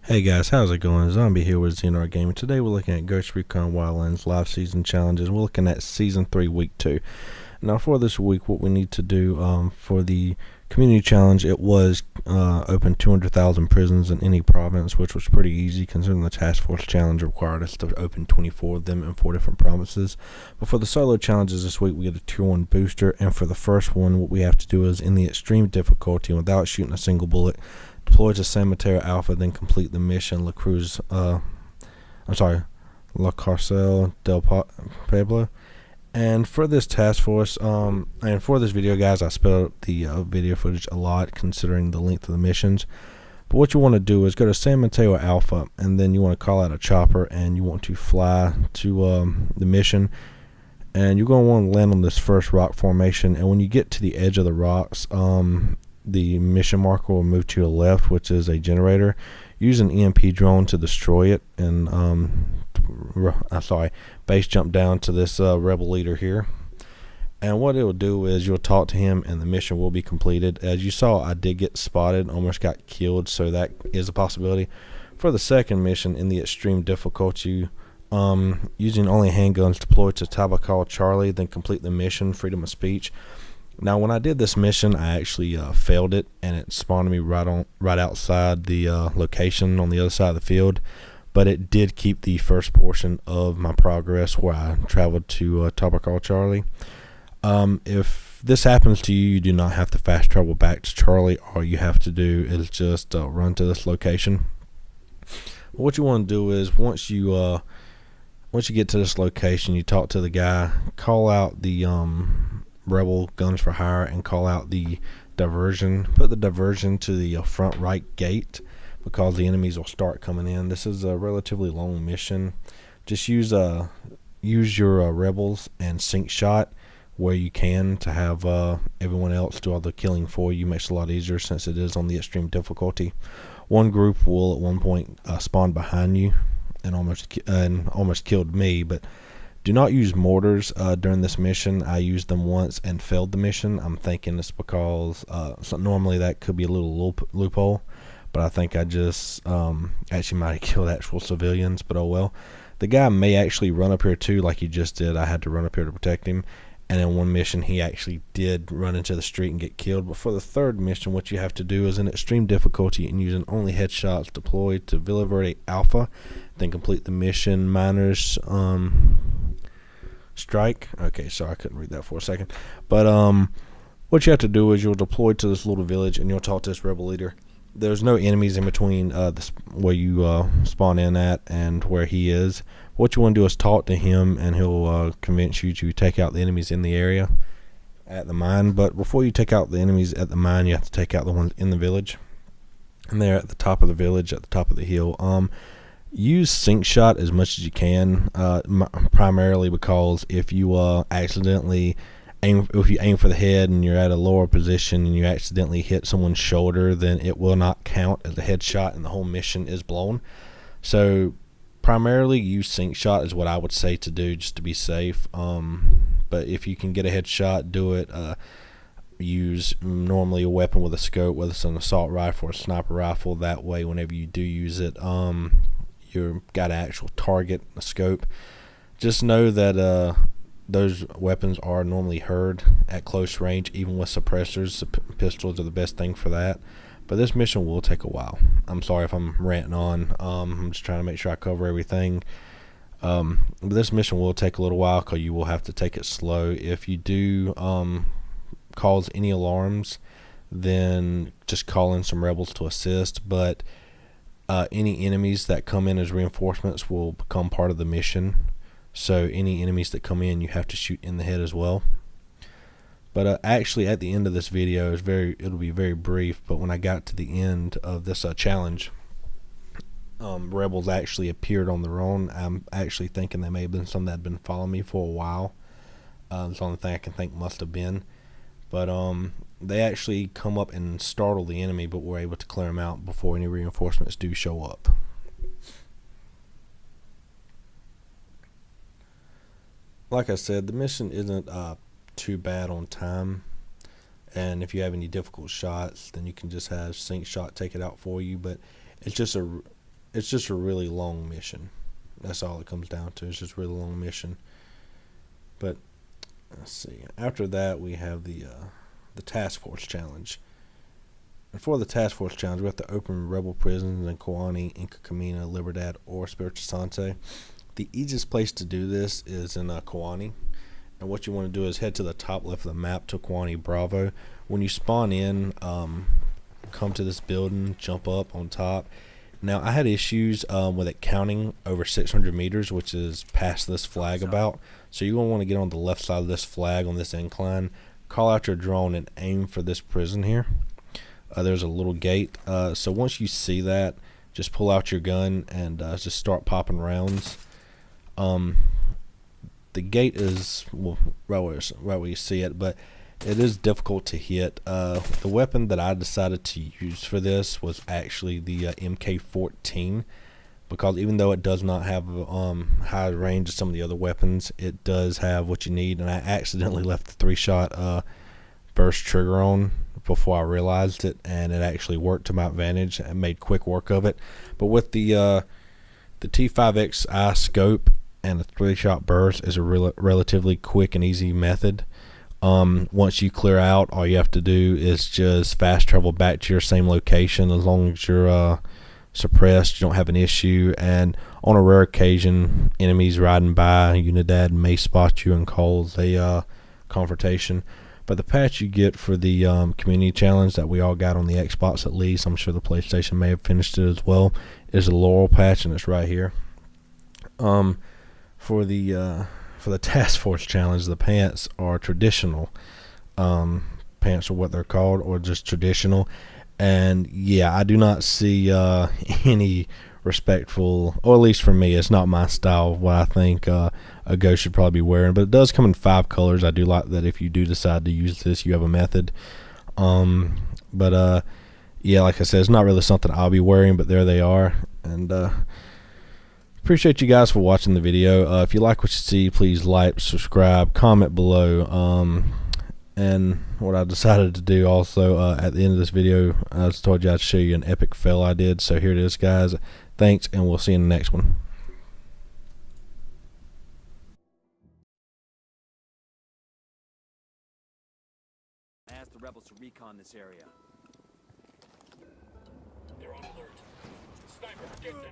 Hey guys, how's it going? Zombie here with ZNR Gaming. Today we're looking at Ghost Recon Wildlands live season challenges. We're looking at season 3, week 2. Now for this week, what we need to do for the community challenge, it was open 200,000 prisons in any province, which was pretty easy considering the task force challenge required us to open 24 of them in 4 different provinces. But for the solo challenges this week, we get a tier 1 booster, and for the first one, what we have to do is in the extreme difficulty, without shooting a single bullet, deploy to San Mateo Alpha, then complete the mission La Carcel del Pueblo. And for this task force, and for this video, guys, I sped up the video footage a lot considering the length of the missions. But what you want to do is go to San Mateo Alpha, and then you want to call out a chopper, and you want to fly to the mission. And you're going to want to land on this first rock formation. And when you get to the edge of the rocks, the mission marker will move to your left, which is a generator. Use an EMP drone to destroy it, and base jump down to this rebel leader here. And what it will do is you'll talk to him, and the mission will be completed. As you saw, I did get spotted, almost got killed, so that is a possibility. For the second mission, in the extreme difficulty, using only handguns, deploy to Tabacal Charlie, then complete the mission, freedom of speech. Now, when I did this mission, I actually failed it, and it spawned me right outside the location on the other side of the field. But it did keep the first portion of my progress where I traveled to Tabacal Charlie. If this happens to you, you do not have to fast travel back to Charlie. All you have to do is just run to this location. What you want to do is once you get to this location, you talk to the guy, call out the rebel guns for hire, and call out the diversion. Put the diversion to the front right gate because the enemies will start coming in. This is a relatively long mission. Just use your rebels and sink shot where you can to have everyone else do all the killing for you. Makes it a lot easier since it is on the extreme difficulty. One group will at one point spawn behind you and almost killed me, but do not use mortars during this mission. I used them once and failed the mission. I'm thinking it's because normally that could be a little loophole, but I think I just actually might have killed actual civilians, but oh well. The guy may actually run up here too, like he just did. I had to run up here to protect him, and in one mission he actually did run into the street and get killed. But for the third mission, what you have to do is in extreme difficulty and using only headshots, deploy to Villa Verde Alpha, then complete the mission Miners Strike. Okay, sorry, I couldn't read that for a second. But what you have to do is you'll deploy to this little village and you'll talk to this rebel leader. There's no enemies in between where you spawn in at and where he is. What you want to do is talk to him, and he'll convince you to take out the enemies in the area at the mine. But before you take out the enemies at the mine, you have to take out the ones in the village. And they're at the top of the village, at the top of the hill. Use sink shot as much as you can, primarily because if you aim for the head and you're at a lower position and you accidentally hit someone's shoulder, then it will not count as a headshot and the whole mission is blown. So primarily use sink shot is what I would say to do, just to be safe. But if you can get a headshot, do it. Use normally a weapon with a scope, whether it's an assault rifle or a sniper rifle. That way whenever you do use it, you've got an actual target, a scope. Just know that those weapons are normally heard at close range, even with suppressors. Pistols are the best thing for that. But this mission will take a while. I'm sorry if I'm ranting on. I'm just trying to make sure I cover everything. But this mission will take a little while because you will have to take it slow. If you do cause any alarms, then just call in some rebels to assist. But any enemies that come in as reinforcements will become part of the mission. So any enemies that come in, you have to shoot in the head as well. But actually, at the end of this video, it'll be very brief. But when I got to the end of this challenge, rebels actually appeared on their own. I'm actually thinking they may have been some that had been following me for a while. That's the only thing I can think must have been. But they actually come up and startle the enemy, but we're able to clear them out before any reinforcements do show up. Like I said, the mission isn't too bad on time, and if you have any difficult shots, then you can just have Sync Shot take it out for you. But it's just it's just a really long mission. That's all it comes down to. It's just a really long mission. But let's see. After that, we have the task force challenge. And for the task force challenge, we have to open rebel prisons in Kawani, Inca Camina, Libertad, or Espiritu Santo. The easiest place to do this is in Kawani. And what you want to do is head to the top left of the map to Kawani Bravo. When you spawn in, come to this building, jump up on top. Now, I had issues with it counting over 600 meters, which is past this flag about. So you're going to want to get on the left side of this flag on this incline, call out your drone, and aim for this prison here. There's a little gate. So once you see that, just pull out your gun and just start popping rounds. The gate is right where you see it, but it is difficult to hit. The weapon that I decided to use for this was actually the MK14, because even though it does not have high range as some of the other weapons, it does have what you need. And I accidentally left the 3-shot burst trigger on before I realized it, and it actually worked to my advantage and made quick work of it. But with the T5XI scope and the 3-shot burst is a relatively quick and easy method. Once you clear out, all you have to do is just fast travel back to your same location. As long as you're suppressed, you don't have an issue. And on a rare occasion, enemies riding by Unidad may spot you and cause a confrontation. But the patch you get for the community challenge that we all got on the Xbox, at least, I'm sure the PlayStation may have finished it as well, is a Laurel patch, and it's right here. For the task force challenge, the pants are traditional. Pants are what they're called, or just traditional. And yeah, I do not see any respectful, or at least for me, it's not my style of what I think a ghost should probably be wearing. But it does come in 5 colors. I do like that if you do decide to use this, you have a method. But yeah, like I said, it's not really something I'll be wearing, but there they are. And appreciate you guys for watching the video. If you like what you see, please like, subscribe, comment below. And what I decided to do also at the end of this video, I just told you I'd show you an epic fail I did. So here it is, guys. Thanks, and we'll see you in the next one. Ask the rebels to recon this area. They're on alert. Sniper, get them.